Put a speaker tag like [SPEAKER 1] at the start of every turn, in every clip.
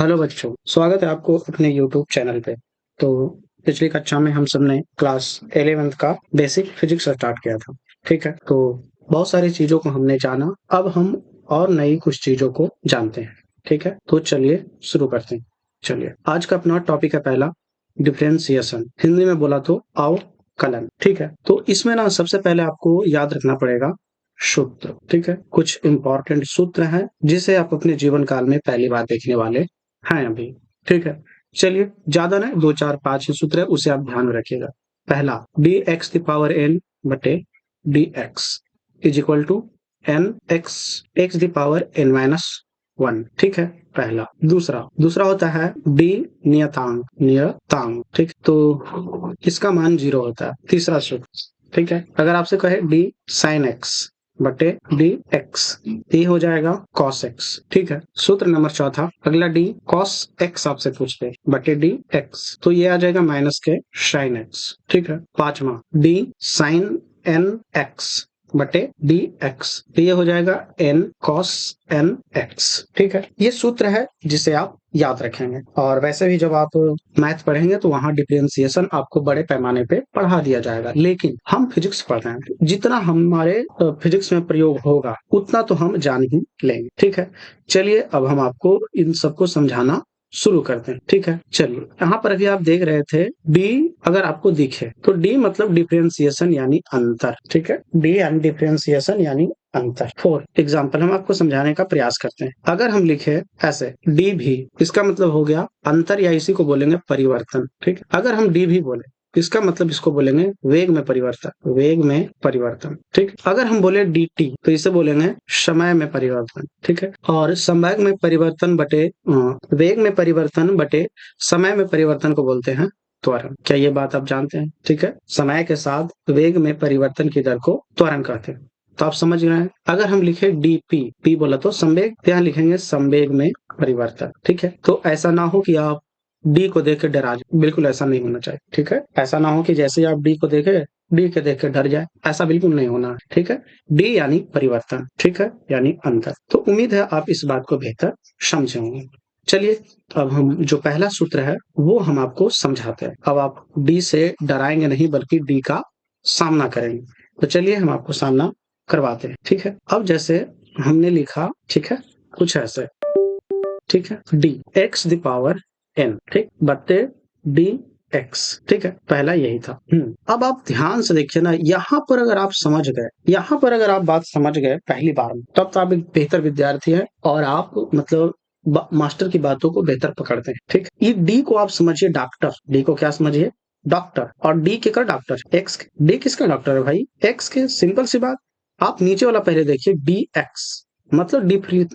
[SPEAKER 1] Hello बच्चों, स्वागत है आपको अपने YouTube चैनल पे। तो पिछली कक्षा में हम सबने क्लास 11th का बेसिक फिजिक्स स्टार्ट किया था। ठीक है, तो बहुत सारी चीजों को हमने जाना। अब हम और नई कुछ चीजों को जानते हैं। ठीक है, तो चलिए शुरू करते हैं। चलिए, आज का अपना टॉपिक है पहला, डिफरेंशिएशन। हिंदी में बोला तो अवकलन। ठीक है, तो इसमें ना सबसे पहले आपको याद रखना पड़ेगा सूत्र। ठीक है, कुछ इंपॉर्टेंट सूत्र हैं जिसे आप अपने जीवन काल में पहली बार देखने वाले हैं अभी। ठीक है, चलिए ज्यादा नहीं, दो चार पांच ही सूत्र है, उसे आप ध्यान में रखिएगा। पहला, D X the power N बटे D X is equal to N X X the power N minus one. ठीक है, पहला। दूसरा दूसरा होता है डी नियतांक नियतांक। ठीक, तो इसका मान 0 होता है। तीसरा सूत्र, ठीक है, अगर आपसे कहे डी साइन एक्स बटे डी एक्स, ये हो जाएगा कॉस एक्स। ठीक है, सूत्र नंबर चौथा, अगला डी कॉस एक्स आपसे पूछते बटे डी एक्स, तो ये आ जाएगा माइनस के साइन एक्स। ठीक है, पांचवा डी साइन एन एक्स बटे डी एक्स, ये हो जाएगा एन कॉस एन एक्स। ठीक है, ये सूत्र है जिसे आप याद रखेंगे। और वैसे भी जब आप मैथ पढ़ेंगे तो वहां डिफरेंशिएशन आपको बड़े पैमाने पे पढ़ा दिया जाएगा, लेकिन हम फिजिक्स पढ़ रहे हैं, जितना हमारे फिजिक्स में प्रयोग होगा उतना तो हम जान ही लेंगे। ठीक है, चलिए अब हम आपको इन सबको समझाना शुरू करते हैं। ठीक है, चलिए यहाँ पर अभी आप देख रहे थे डी, अगर आपको दिखे तो डी मतलब डिफरेंशिएशन यानी अंतर। ठीक है, डी यानी डिफरेंशिएशन यानी अंतर। फॉर एग्जाम्पल हम आपको समझाने का प्रयास करते हैं। अगर हम लिखे ऐसे डी भी, इसका मतलब हो गया अंतर, या इसी को बोलेंगे परिवर्तन। ठीक, अगर हम डी भी बोले इसका मतलब इसको बोलेंगे वेग में परिवर्तन, वेग में परिवर्तन। ठीक, अगर हम बोले डी टी तो इसे बोलेंगे समय में परिवर्तन। ठीक है, और संवेग में परिवर्तन बटे वेग में परिवर्तन बटे समय में परिवर्तन को बोलते हैं त्वरण। क्या ये बात आप जानते हैं? ठीक है, समय के साथ वेग में परिवर्तन की दर को त्वरण कहते हैं। तो आप समझ रहे हैं। अगर हम लिखे डीपी, पी बोला तो संवेग, यहाँ लिखेंगे संवेग में परिवर्तन। ठीक है, तो ऐसा ना हो कि आप डी को देख के डरा जाए, बिल्कुल ऐसा नहीं होना चाहिए। ठीक है, ऐसा ना हो कि जैसे आप डी को देखे, डी के देख के डर जाए, ऐसा बिल्कुल नहीं होना है। ठीक है, डी यानी परिवर्तन, ठीक है, यानी अंतर। तो उम्मीद है आप इस बात को बेहतर समझे होंगे। चलिए अब हम जो पहला सूत्र है वो हम आपको समझाते हैं। अब आप डी से डराएंगे नहीं, बल्कि डी का सामना करेंगे। तो चलिए हम आपको सामना करवाते हैं। ठीक है, अब जैसे हमने लिखा, ठीक है, कुछ ऐसे, ठीक है, D X the power N, ठीक, बटे डी एक्स। ठीक है, पहला यही था। अब आप ध्यान से देखिए ना, यहाँ पर अगर आप समझ गए, यहाँ पर अगर आप बात समझ गए पहली बार में, तब तो आप एक बेहतर विद्यार्थी हैं और आप मतलब मास्टर की बातों को बेहतर पकड़ते हैं। ठीक, ये डी को आप समझिए डॉक्टर, डी को क्या समझिए डॉक्टर, और डी के का डॉक्टर एक्स, डी किसका डॉक्टर है भाई? एक्स के। सिंपल सी बात। आप नीचे वाला पहले देखिए, डी एक्स मतलब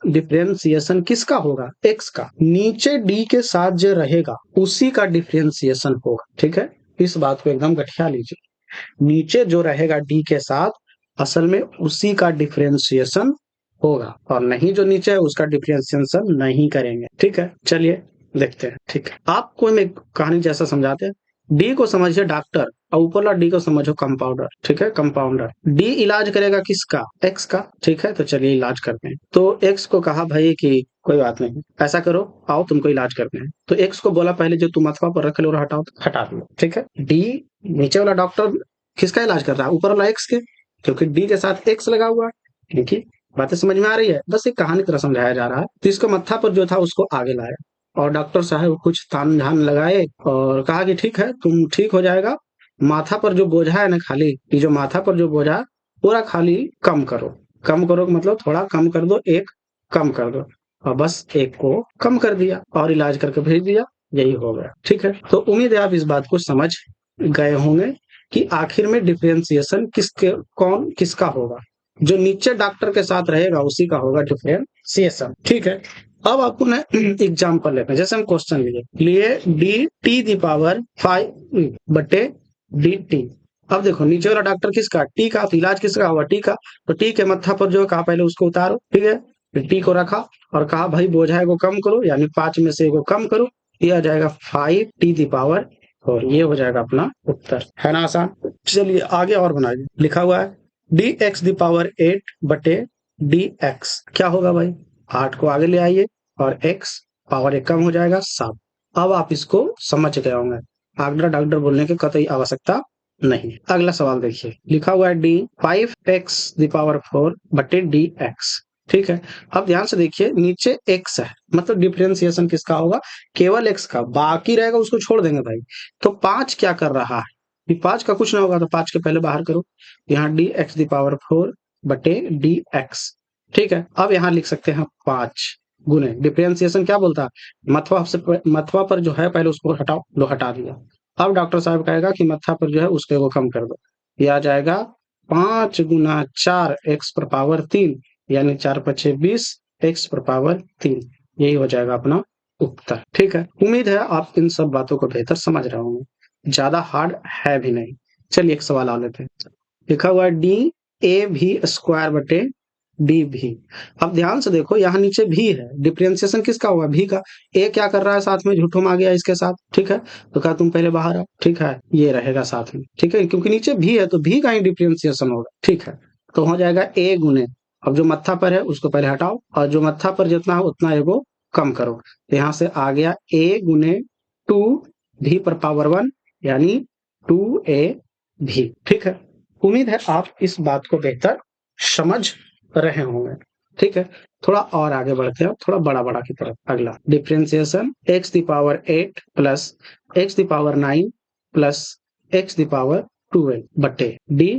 [SPEAKER 1] डिफरेंशिएशन किसका होगा? एक्स का। नीचे डी के साथ जो रहेगा उसी का डिफरेंशिएशन होगा। ठीक है, इस बात को एकदम गठिया लीजिए। नीचे जो रहेगा डी के साथ, असल में उसी का डिफरेंशिएशन होगा, और नहीं जो नीचे है उसका डिफरेंशिएशन नहीं करेंगे। ठीक है, चलिए देखते हैं। ठीक है, आपको मैं कहानी जैसा समझाते हैं। डी को समझिए डॉक्टर और ऊपरला डी को समझो कंपाउंडर। ठीक है, कंपाउंडर। डी इलाज करेगा किसका? एक्स का। ठीक है, तो चलिए इलाज करते हैं। तो एक्स को कहा भाई कि कोई बात नहीं, ऐसा करो, आओ तुमको इलाज करते हैं। तो एक्स को बोला पहले जो तुम अथवा पर रख लो और हटाओ, हटा दो। ठीक है, डी नीचे वाला डॉक्टर किसका इलाज कर रहा है? ऊपर वाला एक्स के, क्योंकि डी के साथ एक्स लगा हुआ है। ठीक है, बातें समझ में आ रही है? बस एक कहानी तरह समझाया जा रहा है। तो इसको मत्था पर जो था उसको आगे लाया, और डॉक्टर साहब कुछ तान झान लगाए और कहा कि ठीक है, तुम ठीक हो जाएगा। माथा पर जो बोझा है ना, खाली ये जो माथा पर जो बोझा पूरा खाली कम करो। कम करो मतलब थोड़ा कम कर दो, एक कम कर दो। और बस एक को कम कर दिया और इलाज करके भेज दिया, यही हो गया। ठीक है, तो उम्मीद है आप इस बात को समझ गए होंगे कि आखिर में डिफरेंशिएशन किसके, कौन किसका होगा। जो नीचे डॉक्टर के साथ रहेगा उसी का होगा डिफरेंशिएशन। ठीक है, अब आपको ना एग्जाम्पल लेते हैं। जैसे हम क्वेश्चन लिए डी टी दी पावर 5 बटे डी टी। अब देखो नीचे वाला डॉक्टर किसका? टी का। तो इलाज किसका हुआ? टी का। तो टी के मत्था पर जो कहा पहले उसको उतारो। ठीक है, फिर टी को रखा और कहा भाई बोझा को कम करो, यानी 5 में से को कम करो। ये आ जाएगा 5 टी दी पावर, और ये हो जाएगा अपना उत्तर। है ना आसान? चलिए आगे और बनाइए। लिखा हुआ है डी एक्स दी पावर 8 बटे डी एक्स। क्या होगा भाई? 8 को आगे ले आइए और x पावर 1 कम हो जाएगा 7। अब आप इसको समझ गए होंगे, आगड़ा डागडर बोलने की कतई आवश्यकता नहीं। अगला सवाल देखिए, लिखा हुआ है डी 5x⁴ बटे डी एक्स। ठीक है, अब ध्यान से देखिए, नीचे x है, मतलब डिफरेंशिएशन किसका होगा, केवल x का, बाकी रहेगा उसको छोड़ देंगे भाई। तो 5 क्या कर रहा है, ये 5 का कुछ ना होगा, तो 5 के पहले बाहर करो, यहाँ dx⁴ बटे डी एक्स। ठीक है, अब यहाँ लिख सकते हैं 5 गुने, डिफरेंशिएशन क्या बोलता है, मथवा पर जो है पहले उसको हटाओ, लो हटा दिया। अब डॉक्टर साहब कहेगा कि मत्था पर जो है उसके को कम कर दो, ये आ जाएगा 5 गुना 4 एक्स पर पावर 3, यानी 4 पछे 20 एक्स पर पावर 3, यही हो जाएगा अपना उत्तर। ठीक है, उम्मीद है आप इन सब बातों को बेहतर समझ रहे होंगे, ज्यादा हार्ड है भी नहीं। चलिए एक सवाल आ लेते हैं, लिखा हुआ है डी ए भी स्क्वायर बटे डी भी। अब ध्यान से देखो, यहाँ नीचे भी है, डिफरेंशिएशन किसका होगा, भी का। ए क्या कर रहा है साथ में, झूठों आ गया इसके साथ। ठीक है, तो कहा तुम पहले बाहर आओ। ठीक है, ये रहेगा साथ में। ठीक है, क्योंकि नीचे भी है तो भी का ही डिफरेंशिएशन होगा। ठीक है, तो हो जाएगा ए गुने, अब जो मत्था पर है उसको पहले हटाओ, और जो मत्था पर जितना है उतना एगो कम करो, तो यहाँ से आ गया ए गुने 2 भी पर पावर 1, यानी 2a भी। ठीक है, उम्मीद है आप इस बात को बेहतर समझ रहे होंगे। ठीक है, थोड़ा और आगे बढ़ते हैं, थोड़ा बड़ा बड़ा की तरफ। अगला differentiation x⁴ plus x⁴ plus x⁴ बटे डी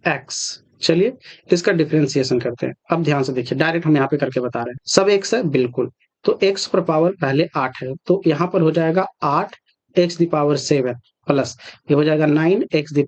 [SPEAKER 1] एक्स। चलिए इसका डिफरेंशिएशन करते हैं। अब ध्यान से देखिए, डायरेक्ट हम यहाँ पे करके बता रहे हैं, सब x है बिल्कुल, तो x पर पावर पहले 8 है, तो यहाँ पर हो जाएगा 8 x⁴ प्लस ये हो जाएगा 9 x⁴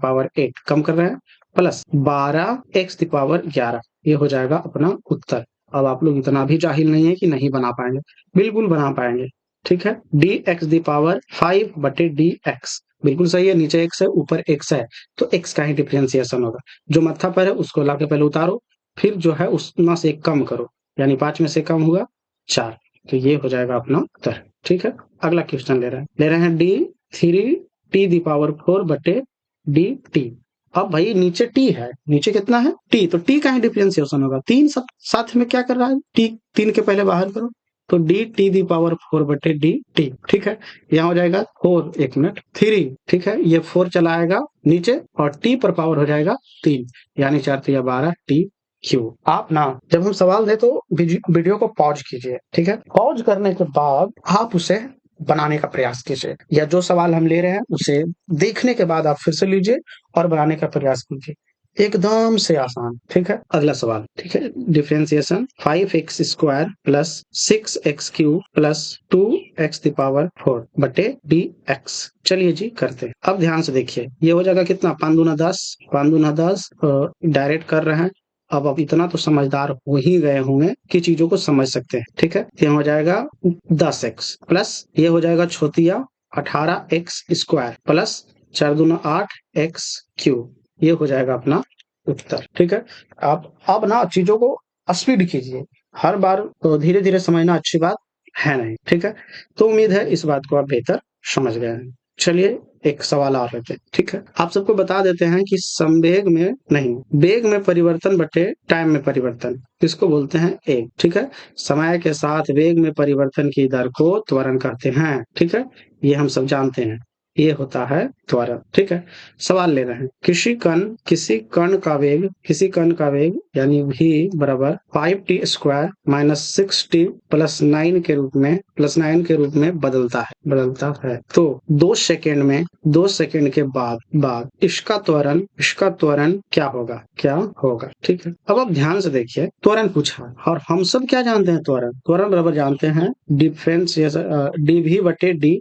[SPEAKER 1] कम कर रहे हैं, प्लस 12 x⁴ ये हो जाएगा अपना उत्तर। अब आप लोग इतना भी जाहिल नहीं है कि नहीं बना पाएंगे, बिल्कुल बना पाएंगे। ठीक है, dx⁵ बटे dx, बिल्कुल सही है, नीचे x है ऊपर x है, तो x का ही डिफरेंशिएशन होगा। जो मत्था पर है उसको लाके पहले उतारो, फिर जो है उसमें से 1 कम करो, यानी 5 में से कम हुआ 4, तो ये हो जाएगा अपना उत्तर। ठीक है, अगला क्वेश्चन ले रहे हैं d3t⁴ बटे dt। अब भाई नीचे t है, नीचे कितना है t, तो t का ही डिफरेंशिएशन होगा, 3 सब साथ में क्या कर रहा है, t 3 के पहले बाहर करो, तो dt⁴ बटे dt। ठीक है, यहाँ हो जाएगा 4, 1 मिनट 3। ठीक है, ये 4 चला आएगा नीचे, और t पर पावर हो जाएगा 3, यानी 4 3 12 t क्यू। आप ना जब हम सवाल दें तो वीडियो को पॉज कीजिए। ठीक है, पॉज करने के बाद आप उसे बनाने का प्रयास कीजिए, या जो सवाल हम ले रहे हैं उसे देखने के बाद आप फिर से लीजिए और बनाने का प्रयास कीजिए, एकदम से आसान। ठीक है, अगला सवाल। ठीक है, differentiation 5x² plus 6x³ plus 2x⁴ बटे dx। चलिए जी करते हैं। अब ध्यान से देखिए, ये हो जाएगा कितना, 5 दूना 10, 5 दूना 10, डायरेक्ट कर रहे हैं। अब इतना तो समझदार हो ही गए होंगे कि चीजों को समझ सकते हैं। ठीक है, ये हो जाएगा 10x प्लस ये हो जाएगा छोटिया 18x² प्लस 4 दूना 8x³, ये हो जाएगा अपना उत्तर। ठीक है, आप अब ना चीजों को स्पीड कीजिए, हर बार तो धीरे धीरे समझना अच्छी बात है नहीं। ठीक है, तो उम्मीद है इस बात को आप बेहतर समझ गए हैं। चलिए एक सवाल और लेते हैं। ठीक है, आप सबको बता देते हैं कि संवेग में नहीं, वेग में परिवर्तन बटे टाइम में परिवर्तन किसको बोलते हैं, एक। ठीक है, समय के साथ वेग में परिवर्तन की दर को त्वरण कहते हैं। ठीक है, ये हम सब जानते हैं, ये होता है त्वरण। ठीक है, सवाल ले रहे हैं, किसी कण का वेग यानी v बराबर 5t² माइनस 6t प्लस 9 के रूप में बदलता है तो 2 सेकेंड के बाद इसका त्वरण क्या होगा। ठीक है, अब आप ध्यान से देखिए, त्वरण पूछा और हम सब क्या जानते हैं, त्वरण बराबर जानते हैं dv बटे dt,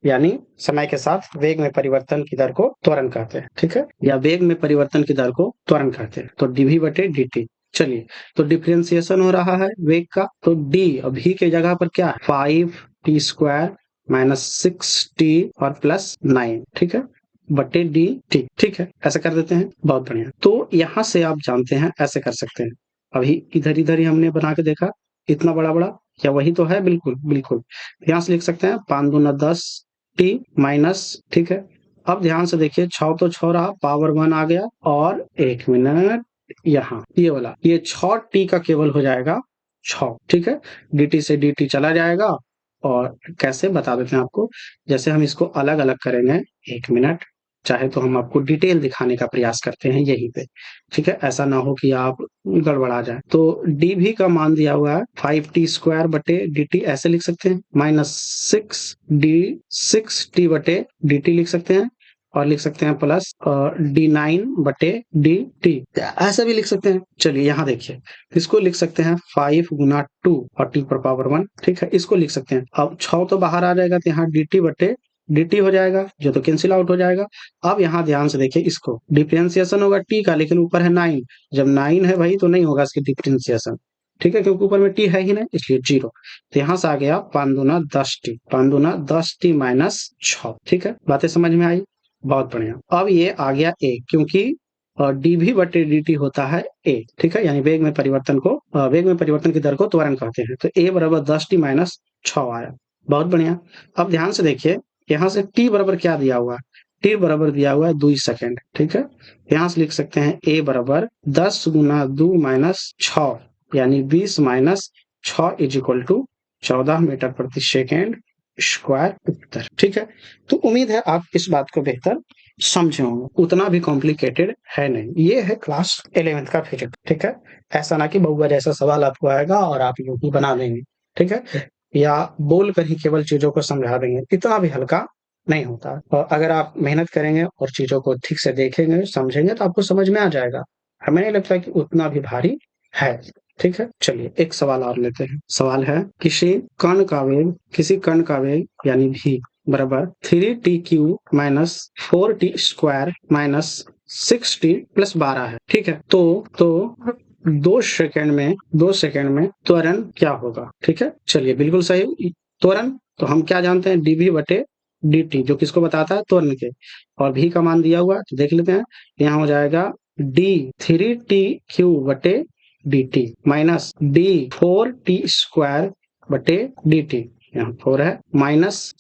[SPEAKER 1] यानी समय के साथ वेग में परिवर्तन की दर को त्वरण कहते हैं। ठीक है, या वेग में परिवर्तन की दर को त्वरण कहते हैं, तो dv बटे dt। चलिए, तो डिफरेंशिएशन हो रहा है वेग का, तो d v के जगह पर क्या है, 5t² माइनस 6t और प्लस 9। ठीक है, बटे dt। ठीक है, ऐसा कर देते हैं, बहुत बढ़िया। तो यहाँ से आप जानते हैं ऐसे कर सकते हैं, अभी इधर ही हमने बना के देखा, इतना बड़ा क्या वही तो है, बिल्कुल यहाँ से लिख सकते हैं 5 दूना 10 t माइनस। ठीक है, अब ध्यान से देखिए, 6 तो 6 रहा, पावर 1 आ गया, और 1 मिनट यहाँ ये वाला, ये 6t का केवल हो जाएगा 6। ठीक है, dt से dt चला जाएगा, और कैसे बता देते हैं आपको। जैसे हम इसको अलग अलग करेंगे, 1 मिनट, चाहे तो हम आपको डिटेल दिखाने का प्रयास करते हैं यहीं पे, ठीक है, ऐसा ना हो कि आप गड़बड़ा जाए। तो डी भी का मान दिया हुआ है 5t² बटे dt, ऐसे लिख सकते हैं, -6d6t बटे dt लिख सकते हैं, और लिख सकते हैं प्लस d9 बटे dt, ऐसा भी लिख सकते हैं। चलिए यहाँ देखिए, इसको लिख सकते हैं 5 गुना 2 और t⁻1, ठीक है, इसको लिख सकते हैं। अब 6 तो बाहर आ जाएगा, तो यहाँ dt बटे dt हो जाएगा, जो तो कैंसिल आउट हो जाएगा। अब यहाँ ध्यान से देखिए, इसको डिफरेंशिएशन होगा t का, लेकिन ऊपर है 9, जब 9 है भाई तो नहीं होगा इसकी डिफरेंशिएशन, ठीक है, क्योंकि ऊपर में t है ही नहीं, इसलिए 0। तो यहाँ से आ गया 5 दूना 10t, 5 दूना 10t माइनस 6, ठीक है, बातें समझ में आई, बहुत बढ़िया। अब ये आ गया a, क्योंकि डी भी बटे dt होता है a, ठीक है, यानी वेग में परिवर्तन को, वेग में परिवर्तन की दर को त्वरण कहते हैं। तो a बराबर 10t माइनस 6 आया, बहुत बढ़िया। अब ध्यान से देखिए, यहाँ से t बराबर क्या दिया हुआ है, t बराबर दिया हुआ है 2 सेकंड, ठीक है, यहाँ से लिख सकते हैं a बराबर 10 गुना 2 माइनस 6, यानी 20 minus 6 is equal to 14 meter प्रति सेकेंड स्क्वायर उत्तर, ठीक है। तो उम्मीद है आप इस बात को बेहतर समझे होंगे, उतना भी कॉम्प्लिकेटेड है नहीं। ये है क्लास 11th का फिजिक्स, ठीक है, ऐसा ना कि बहुआ जैसा सवाल आपको आएगा और आप यूं ही बना देंगे, ठीक है, या बोल कर ही केवल चीजों को समझा देंगे, इतना भी हल्का नहीं होता। और अगर आप मेहनत करेंगे और चीजों को ठीक से देखेंगे समझेंगे तो आपको समझ में आ जाएगा। हमें नहीं लगता कि उतना भी भारी है, ठीक है। चलिए एक सवाल और लेते हैं। सवाल है, किसी कण का वेग यानी v बराबर 3t³ minus 4t² minus 6t plus 12 है, ठीक है। तो 2 सेकंड में त्वरण क्या होगा, ठीक है। चलिए बिल्कुल सही, त्वरण तो हम क्या जानते हैं, dv बटे dt, जो किसको बताता है, त्वरण के, और v का मान दिया हुआ है, तो देख लेते हैं। यहाँ हो जाएगा d3t³ बटे dt माइनस d4t² बटे dt, यहाँ 4 है, माइनस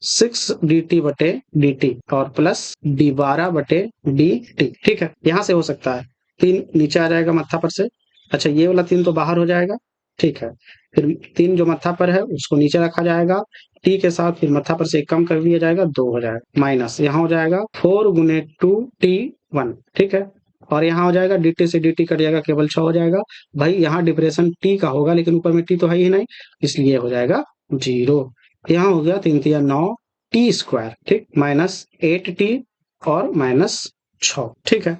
[SPEAKER 1] 6 dt बटे dt और प्लस d12 बटे dt, ठीक है। यहाँ से हो सकता है 3 नीचे आ जाएगा मत्था पर से, अच्छा ये वाला 3 तो बाहर हो जाएगा, ठीक है, फिर 3 जो मत्था पर है उसको नीचे रखा जाएगा, t के साथ फिर मत्था पर से 1 कम कर दिया जाएगा, 2 हो जाएगा, माइनस यहाँ हो जाएगा 4 गुने 2t1, ठीक है, और यहाँ हो जाएगा dt से dt कट जाएगा, केवल 6 हो जाएगा। भाई यहाँ डिप्रेशन t का होगा, लेकिन ऊपर में t तो है ही नहीं, इसलिए हो जाएगा 0। यहाँ हो गया 3 तिया 9 t², ठीक, माइनस 8t और माइनस 6, ठीक है।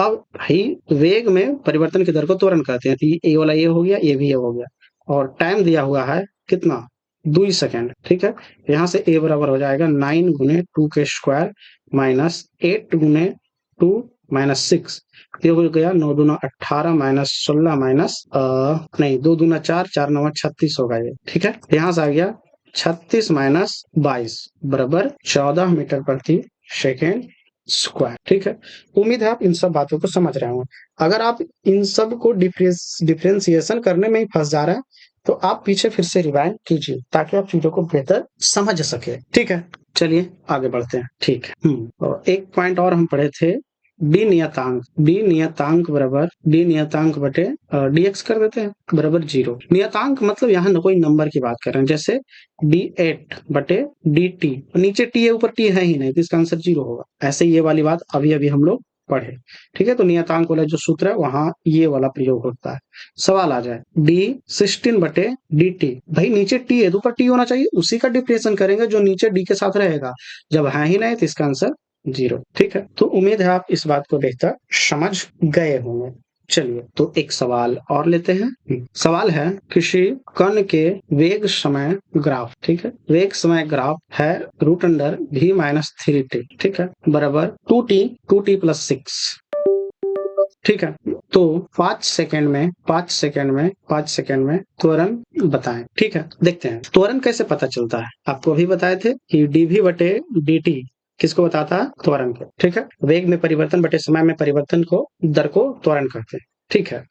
[SPEAKER 1] अब भाई वेग में परिवर्तन की दर को त्वरण कहते हैं, तो ये वाला ये हो गया, ये भी ये हो गया, और टाइम दिया हुआ है कितना, 2 सेकंड, ठीक है। यहाँ से a बराबर हो जाएगा 9 गुने 2 के स्क्वायर माइनस 8 गुने 2 माइनस 6, ये हो गया 9 दूना 18 माइनस 16 माइनस नहीं 2 दूना 4, 4 9 36 होगा ये, ठीक है। यहाँ से आ गया 36 माइनस 22 बराबर 14 मीटर प्रति सेकेंड स्क्वायर, ठीक है। उम्मीद है आप इन सब बातों को समझ रहे होंगे। अगर आप इन सब को डिफरेंशिएशन करने में ही फंस जा रहे हैं तो आप पीछे फिर से रिवाइंड कीजिए, ताकि आप चीजों को बेहतर समझ सके, ठीक है। चलिए आगे बढ़ते हैं, ठीक है। और एक पॉइंट और हम पढ़े थे, डी नियतांक बराबर डी नियतांक बटे dx कर देते हैं बराबर 0। नियतांक मतलब यहाँ न कोई नंबर की बात कर रहे हैं, जैसे d8 बटे dt, नीचे t है ऊपर t है ही नहीं, तो इसका आंसर 0 होगा। ऐसे ये वाली बात अभी अभी हम लोग पढ़े, ठीक है। तो नियतांक वाला जो सूत्र है वहां ये वाला प्रयोग होता है। सवाल आ जाए d16 बटे dt, भाई नीचे t है तो ऊपर t होना चाहिए, उसी का डिफरेंशिएशन करेंगे जो नीचे d के साथ रहेगा, जब है ही नहीं तो इसका आंसर 0, ठीक है। तो उम्मीद है आप इस बात को बेहतर समझ गए होंगे। चलिए तो एक सवाल और लेते हैं। सवाल है, किसी कण के वेग समय ग्राफ, ठीक है, वेग समय ग्राफ है √v माइनस 3t, ठीक है, बराबर 2t प्लस 6, ठीक है। तो 5 सेकंड में त्वरण बताएं, ठीक है। देखते हैं त्वरण कैसे पता चलता है। आपको अभी बताए थे कि dv बटे dt किसको बताता है, त्वरण को, ठीक है। वेग में परिवर्तन बटे समय में परिवर्तन को दर को त्वरण कहते हैं, ठीक है।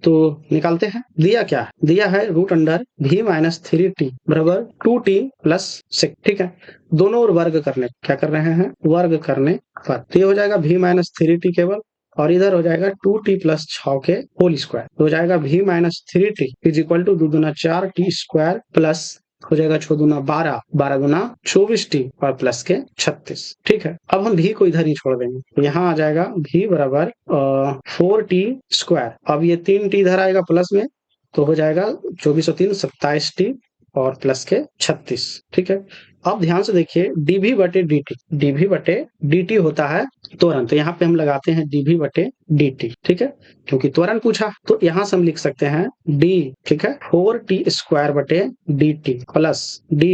[SPEAKER 1] तो निकालते हैं, दिया क्या है, दिया है √v माइनस 3t बराबर 2t प्लस 6, ठीक है। दोनों ओर वर्ग करने, क्या कर रहे हैं, वर्ग करने पर, तो ये हो जाएगा v माइनस 3t केवल, और इधर हो जाएगा 2t प्लस 6 के होल स्क्वायर, हो जाएगा v minus 3t is equal to 2 दूना 4t स्क्वायर प्लस हो जाएगा 6 दूना 12, 12 दूना 24t और प्लस के 36। ठीक है, अब हम v को इधर ही छोड़ देंगे, तो यहाँ आ जाएगा v बराबर 4t स्क्वायर। अब ये 3t इधर आएगा प्लस में, तो हो जाएगा 24 और 3 27t और प्लस के 36। ठीक है, अब ध्यान से देखिए dv बटे dt, dv बटे dt होता है त्वरण, तो यहाँ पे हम लगाते हैं dv बटे dt। ठीक है, क्योंकि त्वरण पूछा तो यहाँ से हम लिख सकते हैं d, ठीक है, 4t स्क्वायर बटे dt प्लस d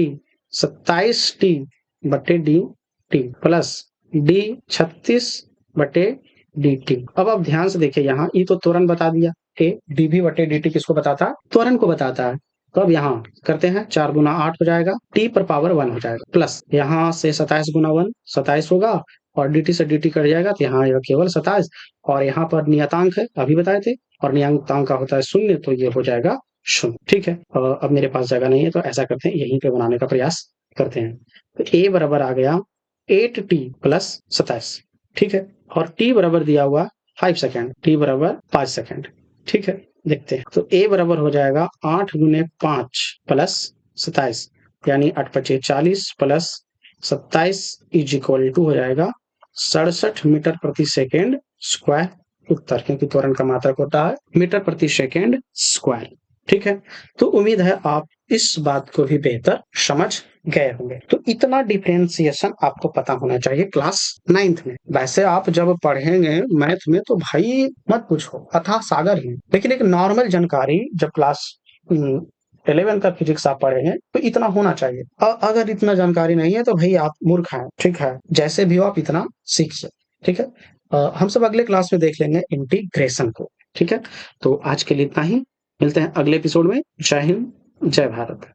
[SPEAKER 1] 27t बटे dt प्लस d 36 बटे dt। अब ध्यान से देखिए यहाँ ये तो त्वरण बता दिया, a dv बटे dt किसको बताता है, त्वरण को बताता है। तो अब यहाँ करते हैं 4 गुना 8 हो जाएगा, t पर पावर 1 हो जाएगा, प्लस यहाँ से 27 गुना 1 27 होगा और dt से dt कट जाएगा, तो यहाँ आएगा केवल 27 और यहाँ पर नियतांक है अभी बताए थे और नियतांक का होता है 0, तो ये हो जाएगा 0। ठीक है, अब मेरे पास जगह नहीं है तो ऐसा करते हैं यहीं पे बनाने का प्रयास करते हैं। तो a बराबर आ गया 8t प्लस 27। ठीक है, और t बराबर दिया हुआ 5 सेकेंड, t बराबर 5 सेकेंड। ठीक है, देखते हैं, तो a बराबर हो जाएगा 8 गुने 5 प्लस 27 यानी 8 पचे 40 प्लस 27 इज इक्वल टू हो जाएगा 67 मीटर प्रति सेकेंड स्क्वायर, उत्तर, क्योंकि त्वरण का मात्रक होता है मीटर प्रति सेकेंड स्क्वायर। ठीक है, तो उम्मीद है आप इस बात को भी बेहतर समझ गए होंगे। तो इतना डिफरेंशिएशन आपको पता होना चाहिए क्लास 9th में। वैसे आप जब पढ़ेंगे मैथ में तो भाई मत पूछो, अथाह सागर ही, लेकिन एक नॉर्मल जानकारी जब क्लास 11 का फिजिक्स आप पढ़े हैं तो इतना होना चाहिए। अगर इतना जानकारी नहीं है तो भाई आप मूर्ख हैं। ठीक है, जैसे भी हो आप इतना सीखिए। ठीक है, हम सब अगले क्लास में देख लेंगे इंटीग्रेशन को। ठीक है, तो आज के लिए इतना ही, मिलते हैं अगले एपिसोड में। जय हिंद, जय भारत।